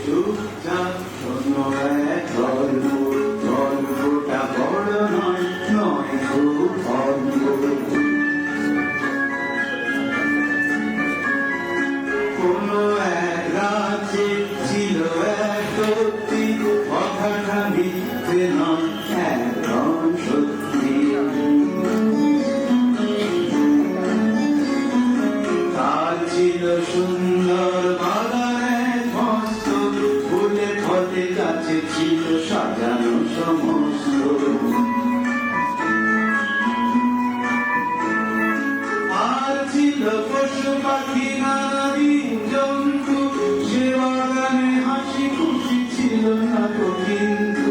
চুপচাপ শোনো এক গল্প, গল্পটা বড় নয়, নয় খুব অল্প। কোনো এক রাজ্যে ছিল এক সত্যি, কথাটা মিথ্যে নয়, একদম সত্যি। তার ছিল সুন্দর বাগানের মস্ত, ফুলে ফলে গাছে ছিল সাজানো সমস্ত। আর ছিল পশু পাখি নানাবিধ জন্তু, সে বাগানে হাসি খুশি ছিল না তো কিন্তু।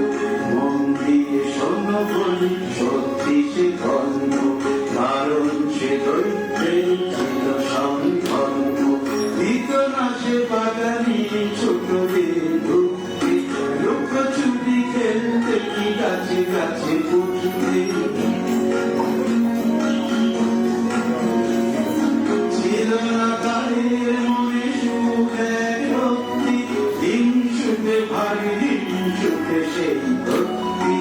মন দিয়ে শোনো বলি সত্যি সে গল্প, কারণ সে দৈত্যের ছিল সম্পন্ন। দিত না সে বাগানে ছোটদের ঢুকতে, লুকোচুরি খেলতে কি গাছে গাছে উঠতে। ছিল না তাদের মনে সুখ এক রক্তি, হিংসুকে ভারী হিংসুকে সেই ভক্তি।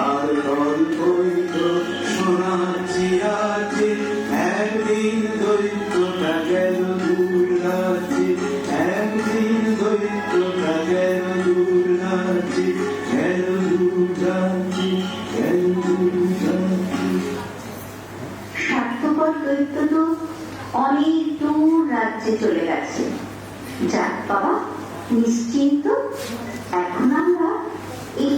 আর গল্পই তো শোনাচ্ছি আছে, একদিন দৈত্যটা গেল দূর রাজ্যে, একদিন দৈত্যটা গেল দূর রাজ্যে, গেল দূর রাজ্যে, গেল দূর রাজ্যে। স্বার্থপর দৈত্য তো অনেক দূর রাজ্যে চলে গেছে। যাক বাবা, নিশ্চিন্ত, এখন আমরা এই